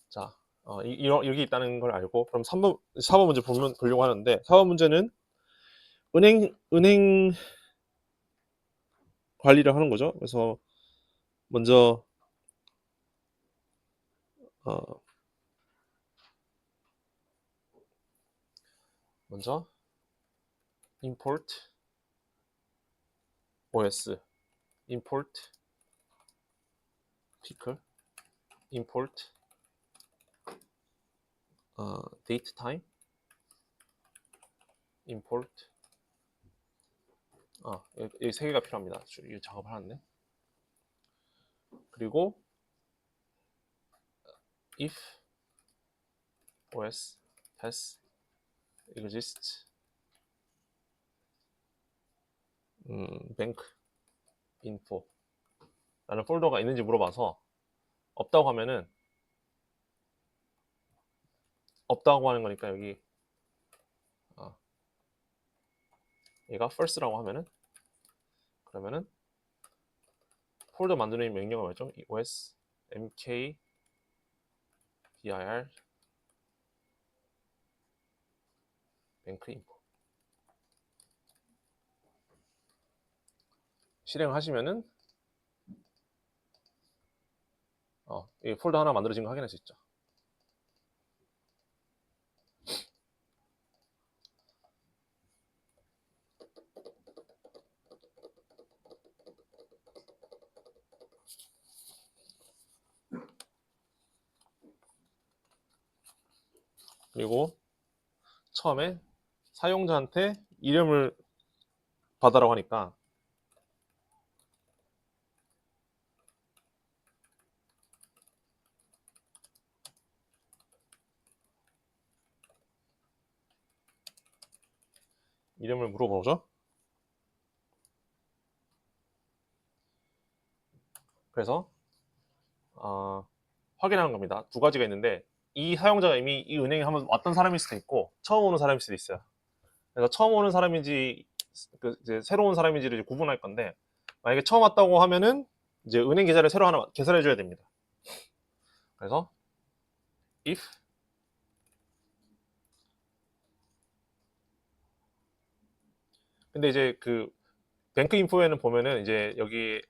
자, 여기 있다는 걸 알고, 그럼 4번 문제 보려고 하는데, 4번 문제는 은행 관리를 하는 거죠. 그래서 먼저, 어, 먼저, import OS, import pickle, import date time, import 이 세 개가 필요합니다. 이 작업을 하는데, 그리고 if os pass exists bank info 라는 폴더가 있는지 물어봐서 없다고 하면은 없다고 하는 거니까 여기 얘가 false라고 하면은 그러면은 폴더 만드는 명령어 뭐였죠? os mk dir bank info 실행을 하시면은 이 폴더 하나 만들어진 거 확인할 수 있죠. 그리고 처음에 사용자한테 이름을 받아라고 하니까 이름을 물어보죠. 그래서 확인하는 겁니다. 두 가지가 있는데 이 사용자가 이미 이 은행에 한번 왔던 사람일 수도 있고 처음 오는 사람일 수도 있어요. 그래서 처음 오는 사람인지 이제 새로 온 사람인지를 이제 구분할 건데 만약에 처음 왔다고 하면은 이제 은행 계좌를 새로 하나 개설해 줘야 됩니다. 그래서 if 근데 이제 그 뱅크 인포에는 보면은 이제 여기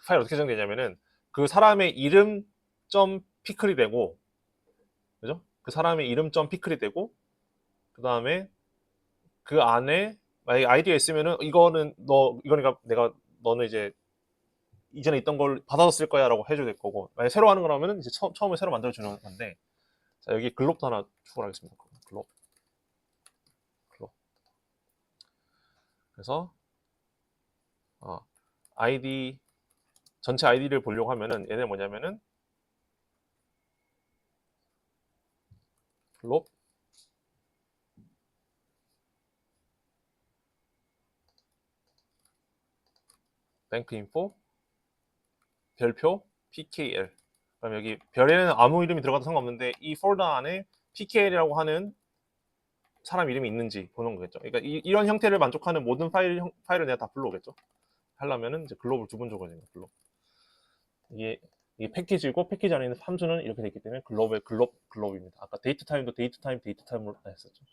파일 어떻게 정되냐면은 그 사람의 이름 점 피클이 되고 그죠? 그 사람의 이름 점 피클이 되고 그 다음에 그 안에 만약에 아이디가 있으면은 이거니까 내가 너는 이제 이전에 있던 걸 받아서 쓸 거야라고 해줘야 될 거고 만약에 새로 하는 거라면은 이제 처음에 새로 만들어 주는 건데 자 여기 글롭도 하나 추가하겠습니다. 글롭 그래서 아이디 전체 아이디를 보려고 하면은 얘네 뭐냐면은 글롭 뱅크 인포 별표 pkl 그럼 여기 별에는 아무 이름이 들어가도 상관없는데 이 폴더 안에 pkl이라고 하는 사람 이름이 있는지 보는 거겠죠. 그러니까 이런 형태를 만족하는 모든 파일을 내가 다 불러오겠죠. 하려면은 이제 글로벌 두 번 적어야 됩니다. 글로벌. 이게 패키지고 패키지 안에 있는 함수는 이렇게 되기 때문에 글로벌입니다. 아까 데이트 타임도 데이트 타임으로 했었죠.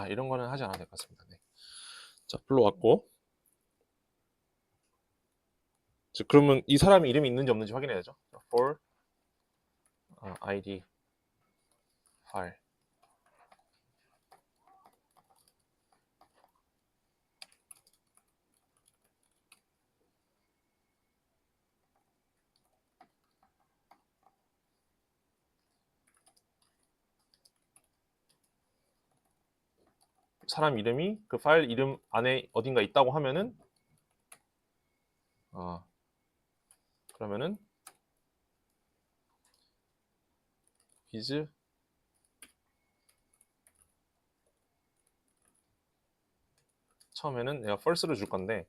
이런 거는 하지 않아도 될 것 같습니다. 네. 자, 불러왔고. 자, 그러면 이 사람의 이름이 있는지 없는지 확인해야죠. for id file 사람 이름이 그 파일 이름 안에 어딘가 있다고 하면은 그러면은 is 처음에는 내가 false를 줄 건데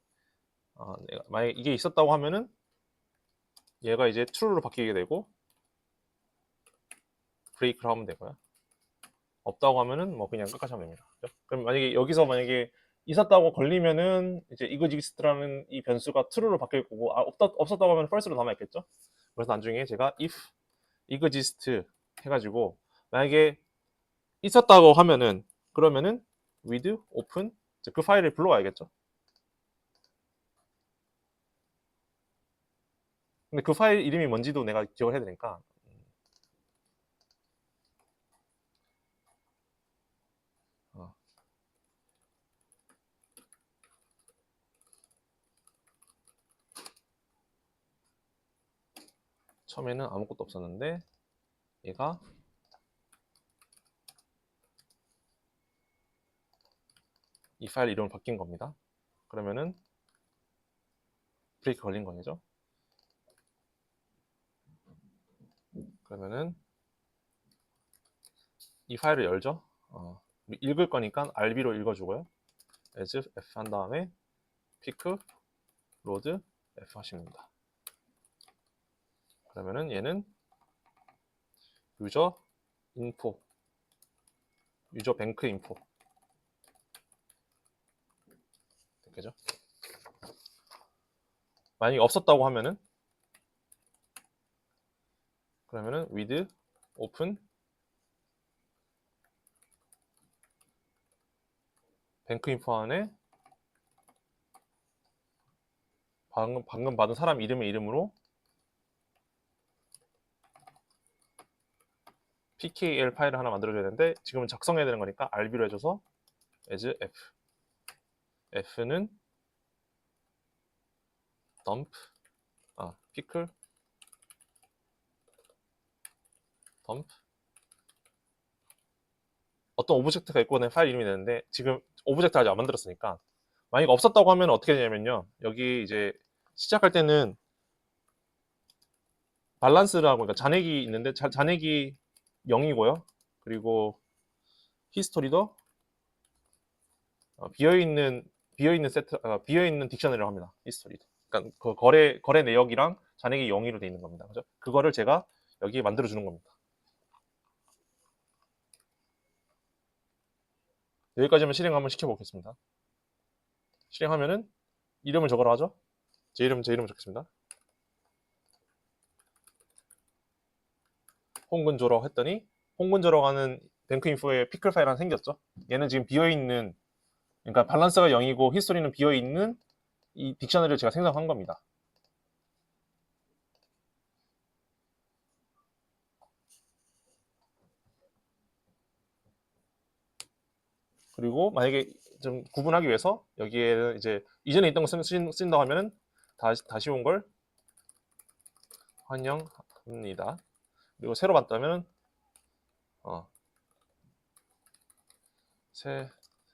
내가 만약에 이게 있었다고 하면은 얘가 이제 true로 바뀌게 되고 break를 하면 되고요. 없다고 하면은 뭐 그냥 끝까지 하면 됩니다. 그죠? 그럼 만약에 여기서 만약에 있었다고 걸리면은 이제 exist라는 이 변수가 true로 바뀔 거고 없었다고 하면 false로 남아있겠죠. 그래서 나중에 제가 if exist 해가지고 만약에 있었다고 하면은 그러면은 with open 그 파일을 불러와야겠죠. 근데 그 파일 이름이 뭔지도 내가 기억을 해야 되니까 어, 처음에는 아무것도 없었는데 얘가 이 파일 이름을 바뀐 겁니다. 그러면은 브레이크 걸린 거죠. 그러면은 이 파일을 열죠. 읽을 거니까 RB로 읽어주고요. as f 한 다음에 pick load f 하시면 됩니다. 그러면은 얘는 유저 인포, 유저 뱅크 인포 됐겠죠? 만약에 없었다고 하면은 그러면은 with open 뱅크 인포 안에 방금 받은 사람 이름의 이름으로 pkl 파일을 하나 만들어줘야 되는데 지금은 작성해야 되는 거니까 RB로 해줘서 as f f는 dump pickle dump 어떤 오브젝트가 있고 내 파일 이름이 되는데 지금 오브젝트 아직 안 만들었으니까 만약 없었다고 하면 어떻게 되냐면요 여기 이제 시작할 때는 밸런스라고 그러니까 잔액이 있는데 잔액이 0이고요 그리고 히스토리도 비어있는 세트 비어있는 딕셔너리라고 합니다. 히스토리도 그러니까 그 거래 내역이랑 잔액이 0으로 돼 있는 겁니다. 그죠? 그거를 제가 여기에 만들어 주는 겁니다. 여기까지만 실행 한번 시켜보겠습니다. 실행하면은 이름을 적으라 하죠. 제 이름을 적겠습니다. 홍근조라고 했더니 홍근조라고 하는 뱅크인포에 피클 파일 하나 생겼죠. 얘는 지금 비어있는 그러니까 밸런스가 0이고 히스토리는 비어있는 이 딕셔너리를 제가 생성한 겁니다. 그리고 만약에 좀 구분하기 위해서 여기에는 이제 이전에 있던 거 쓴다고 하면은 다시 온 걸 환영합니다. 그리고 새로 봤다면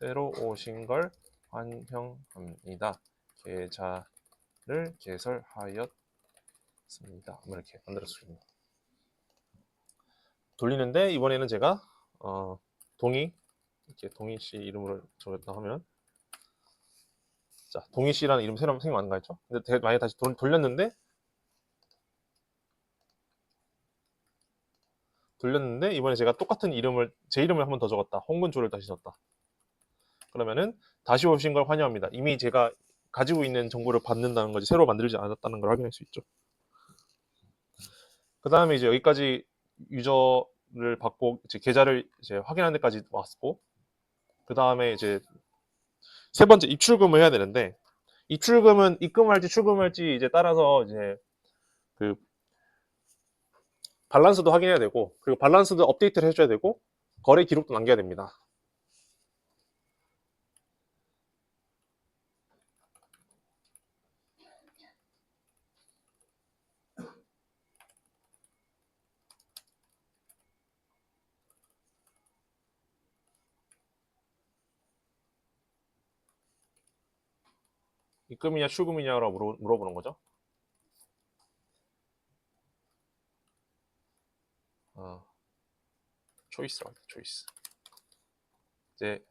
새로 오신 걸 환영합니다. 계좌를 개설하였습니다. 뭐 이렇게 만들었습니다. 돌리는데 이번에는 제가 동희 이렇게 동희 씨 이름으로 적었다 하면 자 동희 씨라는 이름 새로 생각 안 나겠죠? 근데 만약에 다시 돌렸는데 이번에 제가 똑같은 이름을 제 이름을 한 번 더 적었다. 홍근조를 다시 적었다. 그러면은 다시 오신 걸 환영합니다. 이미 제가 가지고 있는 정보를 받는다는 거지 새로 만들지 않았다는 걸 확인할 수 있죠. 그 다음에 이제 여기까지 유저를 받고 이제 계좌를 이제 확인하는 데까지 왔고 그 다음에 이제 세 번째 입출금을 해야 되는데 입출금은 입금할지 출금할지 이제 따라서 이제 그 밸런스도 확인해야 되고 그리고 밸런스도 업데이트를 해줘야 되고 거래 기록도 남겨야 됩니다. 입금이냐 출금이냐라고 물어보는 거죠. 초이스라고 합니다. 초이스. 이제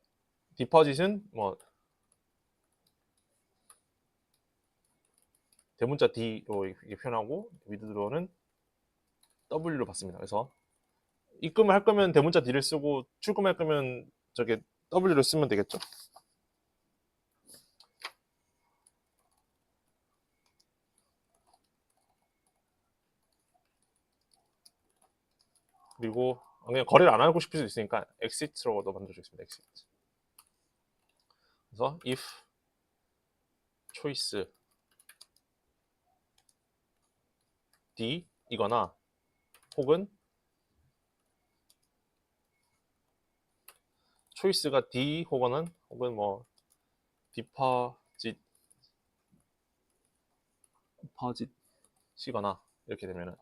디퍼짓은 뭐 대문자 D로 이렇게 표현하고 위드드로는 W로 받습니다. 그래서 입금을 할 거면 대문자 D를 쓰고 출금할 거면 저게 W를 쓰면 되겠죠. 그리고 그냥 거래를 안 하고 싶을 수도 있으니까 exit로도 만들어주겠습니다. exit. 그래서 if choice D 이거나 혹은 초이스가 D 혹은 뭐 디퍼짓이거나 이렇게 되면은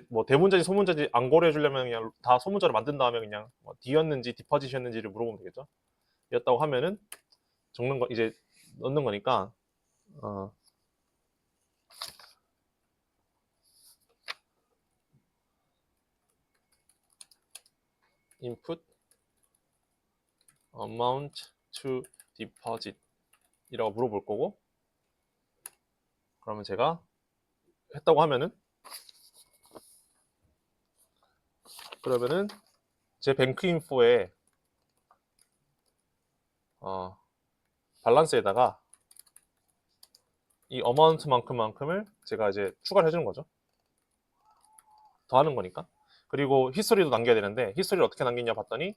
뭐 대문자지 소문자지 안 고려해 주려면 그냥 다 소문자로 만든 다음에 그냥 뭐 D였는지 디퍼짓이었는지를 물어보면 되겠죠. 였다고 하면은 적는 거 이제 넣는 거니까 input amount to deposit 이라고 물어볼 거고, 그러면 제가 했다고 하면은 그러면은 제 뱅크 인포에 밸런스에다가 이 어마운트만큼을 제가 이제 추가를 해주는 거죠. 더하는 거니까. 그리고 히스토리도 남겨야 되는데 히스토리를 어떻게 남기냐 봤더니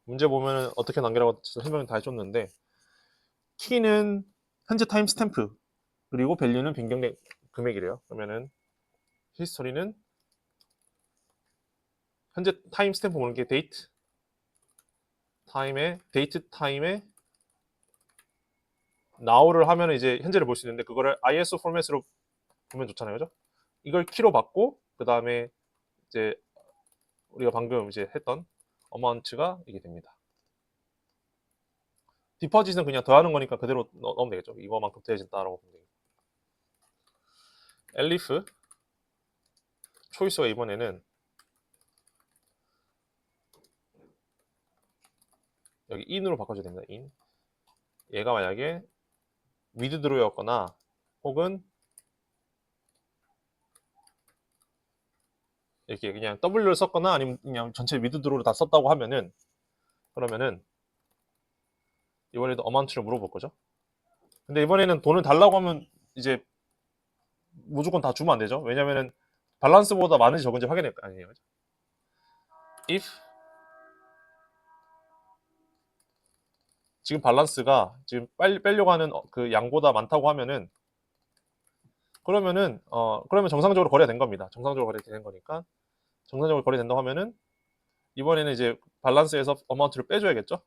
문제 보면 어떻게 남기라고 설명 다 해줬는데 키는 현재 타임스탬프 그리고 밸류는 변경된 금액이래요. 그러면은 히스토리는 현재 타임스탬프 보는 게 데이트 타임에 now를 하면 이제 현재를 볼 수 있는데 그거를 ISO 포맷으로 보면 좋잖아요, 그죠? 이걸 키로 받고 그 다음에 이제 우리가 방금 이제 했던 어마운트가 이게 됩니다. 디퍼짓은 그냥 더하는 거니까 그대로 넣으면 되겠죠. 이거만큼 더해진다라고 보면 되겠죠. 엘리프 초이스가 이번에는 여기 in으로 바꿔줘야 됩니다. in. 얘가 만약에 withdraw 혹은 이렇게 그냥 W를 썼거나 아니면 그냥 전체 withdraw를 다 썼다고 하면은 그러면은 이번에도 어마운트를 물어볼 거죠. 근데 이번에는 돈을 달라고 하면 이제 무조건 다 주면 안 되죠. 왜냐면은 밸런스보다 많은지 적은지 확인할 거 아니에요. if 지금 밸런스가 지금 빼려고 하는 그 양보다 많다고 하면은 그러면 정상적으로 거래가 된 겁니다. 정상적으로 거래된 거니까 정상적으로 거래된다고 하면은 이번에는 이제 밸런스에서 어마운트를 빼줘야겠죠.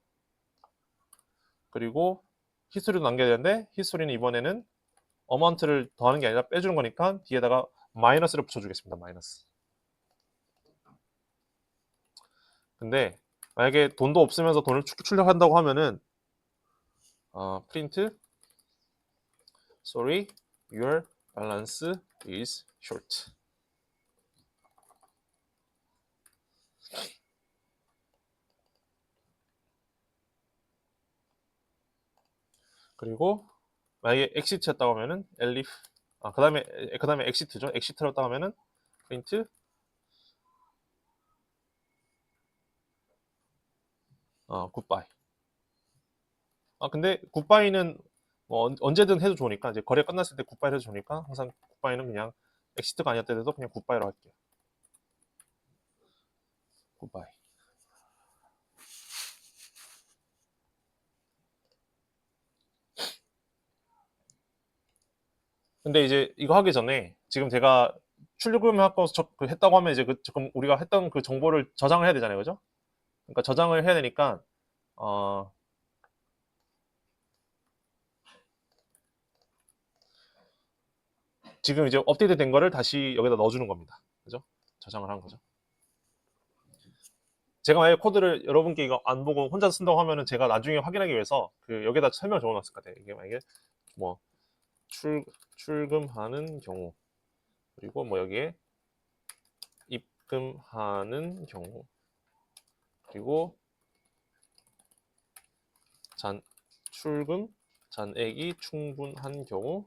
그리고 히스토리도 남겨야 되는데 히스토리는 이번에는 어마운트를 더하는 게 아니라 빼주는 거니까 뒤에다가 마이너스를 붙여주겠습니다. 마이너스. 근데 만약에 돈도 없으면서 돈을 출력한다고 하면은 print sorry your balance is short. 그리고 만약에 엑시트였다고 하면은 elif 그다음에 엑시트죠. 엑시트였다고 하면은 print 굿바이. 근데 굿바이는 뭐 언제든 해도 좋으니까 이제 거래 끝났을 때 굿바이 해도 좋으니까 항상 굿바이는 그냥 엑시트가 아니었더라도 그냥 굿바이로 할게요. 굿바이. 근데 이제 이거 하기 전에 지금 제가 출력하고 했다고 하면 이제 지금 우리가 했던 그 정보를 저장을 해야 되잖아요, 그죠? 그러니까 저장을 해야 되니까 어, 지금 이제 업데이트된 거를 다시 여기다 넣어주는 겁니다, 그죠? 저장을 한 거죠. 제가 만약에 코드를 여러분께 이거 안 보고 혼자 쓴다고 하면은 제가 나중에 확인하기 위해서 그 여기다 설명 적어놨을 것 같아요. 이게 만약에 뭐 출금하는 경우, 그리고 뭐 여기에 입금하는 경우, 그리고 출금 잔액이 충분한 경우,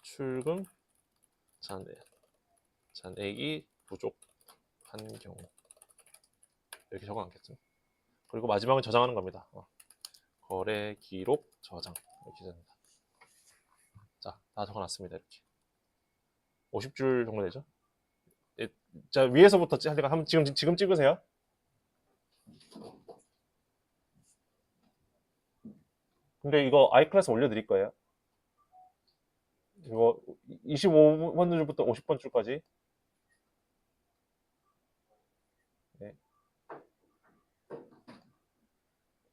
출금 잔액이 부족한 경우, 이렇게 적어놨겠죠. 그리고 마지막은 저장하는 겁니다. 거래 기록 저장, 이렇게 됩니다. 자, 다 적어놨습니다. 이렇게 50줄 정도 되죠. 자, 위에서부터 한번 지금 찍으세요. 근데 이거 iClass 올려드릴 거예요. 이거 25번 줄부터 50번 줄까지. 네.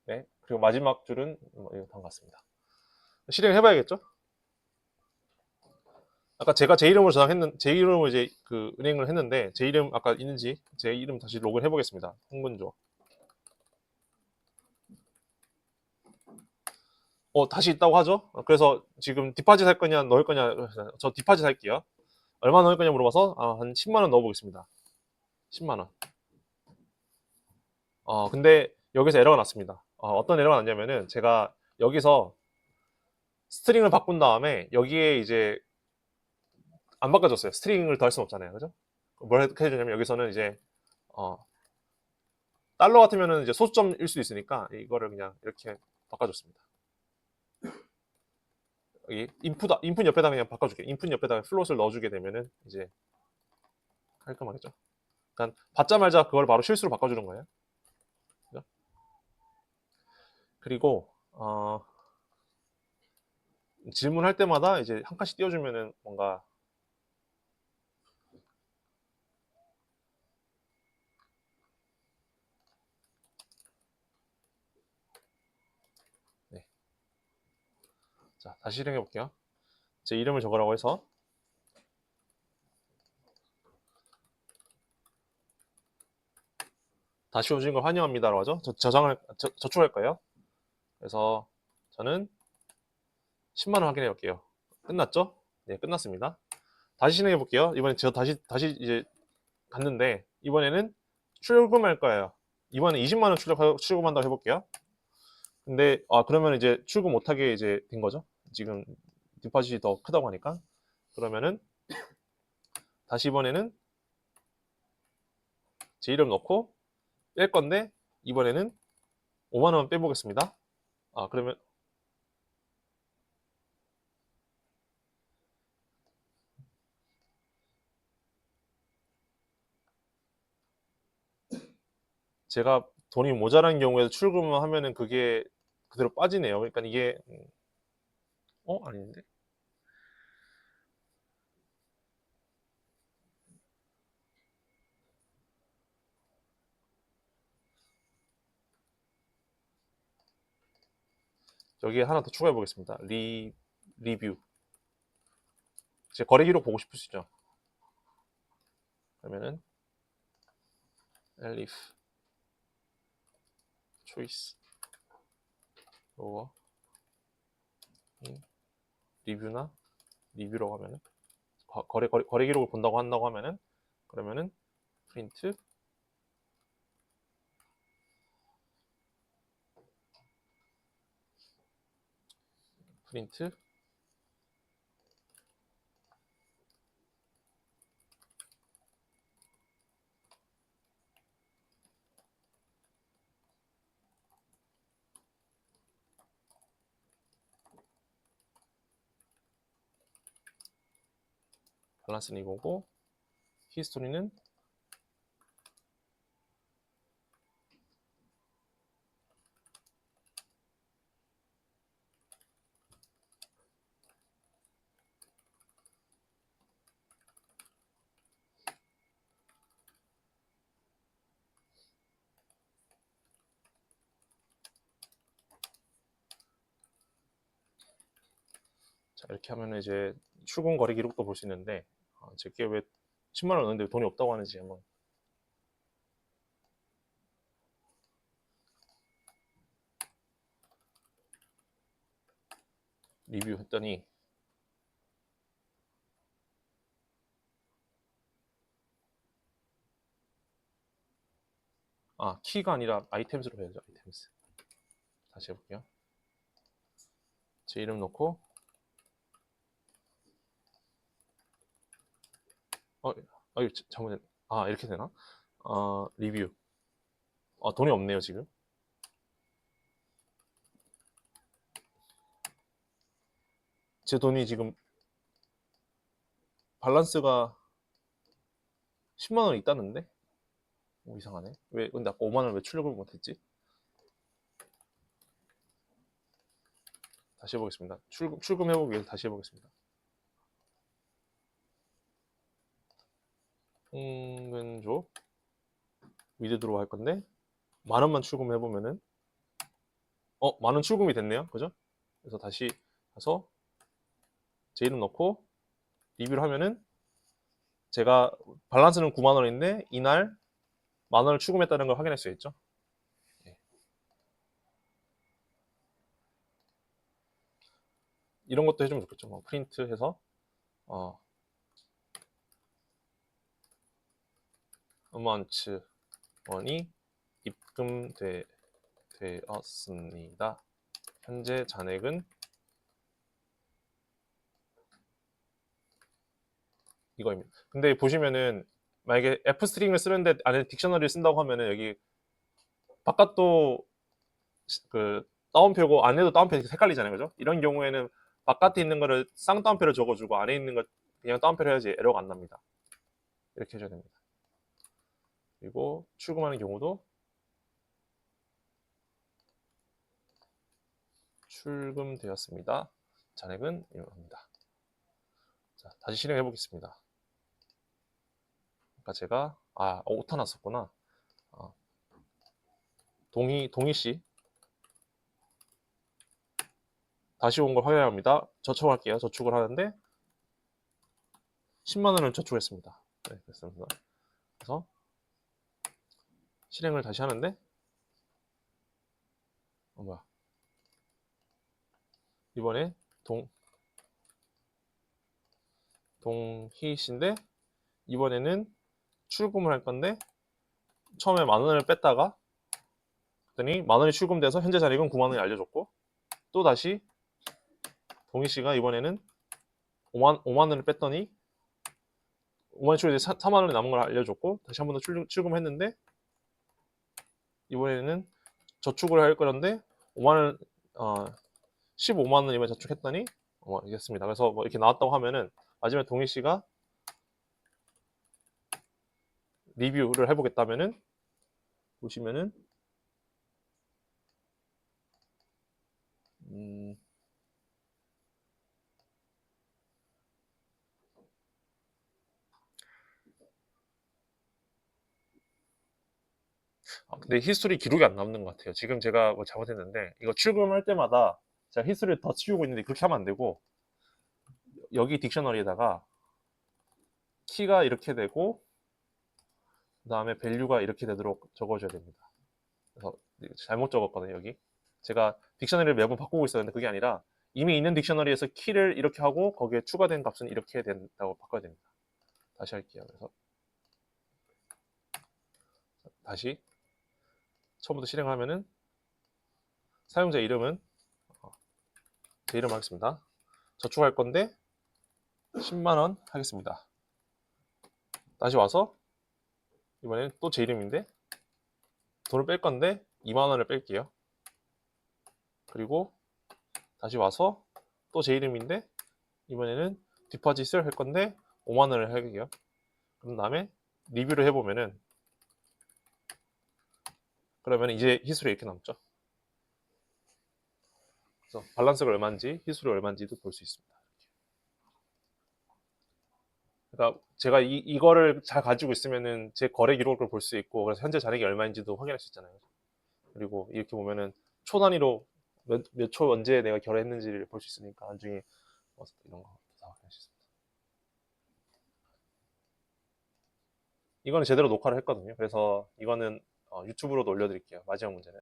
네. 그리고 마지막 줄은 이거 다 같습니다. 실행해봐야겠죠? 아까 제가 제 이름으로 제 이름으로 이제 그 은행을 했는데, 제 이름 아까 있는지 제 이름 다시 로그인 해보겠습니다. 홍근조. 다시 있다고 하죠? 그래서 지금 디파짓 할 거냐 넣을 거냐, 저 디파짓 할게요. 얼마 넣을 거냐 물어봐서 한 10만 원 넣어보겠습니다. 10만 원. 근데 여기서 에러가 났습니다. 어떤 에러가 났냐면은 제가 여기서 스트링을 바꾼 다음에 여기에 이제 안 바꿔줬어요. 스트링을 더할 수는 없잖아요. 그죠? 뭘 해주냐면 여기서는 이제 달러 같으면은 이제 소수점일 수도 있으니까 이거를 그냥 이렇게 바꿔줬습니다. 여기 인풋 옆에다 그냥 바꿔줄게요. 인풋 옆에다가 플롯을 넣어주게 되면은 이제 깔끔하겠죠. 그러니까 받자마자 그걸 바로 실수로 바꿔주는 거예요. 그죠? 그리고 질문할 때마다 이제 한 칸씩 띄워주면은 뭔가 네. 자, 다시 실행해 볼게요. 제 이름을 적으라고 해서 다시 오신 걸 환영합니다라고 하죠. 저축할 거예요. 그래서 저는 10만 원 확인해 볼게요. 끝났죠? 네, 끝났습니다. 다시 실행해 볼게요. 이번에 제가 다시 이제 갔는데 이번에는 출금할 거예요. 이번에 20만 원 출금한다고 해볼게요. 근데 그러면 이제 출금 못하게 이제 된 거죠. 지금 디파짓이 더 크다고 하니까. 그러면은 다시 이번에는 제 이름 넣고 뺄 건데 이번에는 5만 원 빼보겠습니다. 그러면 제가 돈이 모자란 경우에 출금을 하면은 그게 그대로 빠지네요. 그러니까 이게 아닌데? 여기에 하나 더 추가해 보겠습니다. 리뷰. 제 거래 기록 보고 싶으시죠? 그러면은 엘리프 초이스 로어 리뷰나 리뷰라고 하면은 거래 기록을 본다고 한다고 하면은 그러면은 프린트 밸런스는 이거고 히스토리는 자, 이렇게 하면 이제 출금 거래 기록도 볼 수 있는데 제게 왜 10만 원 넣는데 돈이 없다고 하는지 한번 리뷰했더니 키가 아니라 아이템스로 해야죠. 아이템스. 다시 해볼게요. 제 이름 넣고 이거 잘못했. 이렇게 되나? 리뷰. 돈이 없네요 지금. 제 돈이 지금 밸런스가 10만 원 있다는데? 이상하네. 왜 근데 아까 5만 원 왜 출력을 못했지? 다시 해보겠습니다. 출금해보기 위해서 다시 해보겠습니다. 통근조 위드드로 할 건데 10,000원만 출금해보면은 10,000원 출금이 됐네요. 그죠? 그래서 다시 가서 제 이름 넣고 리뷰를 하면은 제가 밸런스는 9만 원인데 이날 10,000원을 출금했다는 걸 확인할 수 있죠. 예. 이런 것도 해주면 좋겠죠. 뭐 프린트해서 어마운트 원이 입금되었습니다. 현재 잔액은 이거입니다. 근데 보시면은 만약에 F 스트링을 쓰는데 안에 딕셔너리를 쓴다고 하면은 여기 바깥도 그 따옴표고 안에도 따옴표 헷갈리잖아요, 그죠? 이런 경우에는 바깥에 있는 거를 쌍따옴표로 적어주고 안에 있는 거 그냥 따옴표로 해야지 에러가 안 납니다. 이렇게 해줘야 됩니다. 그리고 출금하는 경우도 출금되었습니다. 잔액은 이겁니다. 자, 다시 실행해 보겠습니다. 아까 제가 오타 났었구나. 동희 씨 다시 온 걸 확인해야 합니다. 저축할게요. 저축을 하는데 10만 원을 저축했습니다. 네, 됐습니다. 그래서 실행을 다시 하는데 뭐야? 이번에 동희 씨인데 이번에는 출금을 할 건데 처음에 10,000원을 뺐다가 그랬더니 10,000원이 출금돼서 현재 잔액은 9만 원이 알려줬고 또 다시 동희 씨가 이번에는 5만 원을 뺐더니 5만 원 출금돼 4만 원이 남은 걸 알려줬고 다시 한 번 더 출금했는데 이번에는 저축을 할 거는데 5만 원 15만 원 이번에 저축했더니 이겼습니다. 그래서 뭐 이렇게 나왔다고 하면은 마지막에 동희 씨가 리뷰를 해보겠다면은 보시면은 근데 히스토리 기록이 안 남는 것 같아요. 지금 제가 뭐 잘못했는데 이거 출금할 때마다 제가 히스토리를 더 치우고 있는데 그렇게 하면 안 되고 여기 딕셔너리에다가 키가 이렇게 되고 그 다음에 밸류가 이렇게 되도록 적어줘야 됩니다. 그래서 잘못 적었거든요. 여기 제가 딕셔너리를 매번 바꾸고 있었는데 그게 아니라 이미 있는 딕셔너리에서 키를 이렇게 하고 거기에 추가된 값은 이렇게 된다고 바꿔야 됩니다. 다시 할게요. 그래서 다시 처음부터 실행하면은 사용자 이름은 제 이름 하겠습니다. 저축할 건데 10만 원 하겠습니다. 다시 와서 이번에는 또 제 이름인데 돈을 뺄 건데 2만 원을 뺄게요. 그리고 다시 와서 또 제 이름인데 이번에는 디파짓을 할 건데 5만 원을 할게요. 그런 다음에 리뷰를 해보면은 그러면 이제 히스토리 이렇게 남죠. 그래서 밸런스가 얼마인지 히스토리 얼마인지도 볼 수 있습니다. 그러니까 제가 이거를 잘 가지고 있으면은 제 거래 기록을 볼 수 있고 그래서 현재 잔액이 얼마인지도 확인할 수 있잖아요. 그리고 이렇게 보면은 초 단위로 몇 초 언제 내가 결혼했는지를 볼 수 있으니까 나중에 이런 거 다 확인할 수 있습니다. 이거는 제대로 녹화를 했거든요. 그래서 이거는 유튜브로도 올려드릴게요. 마지막 문제는.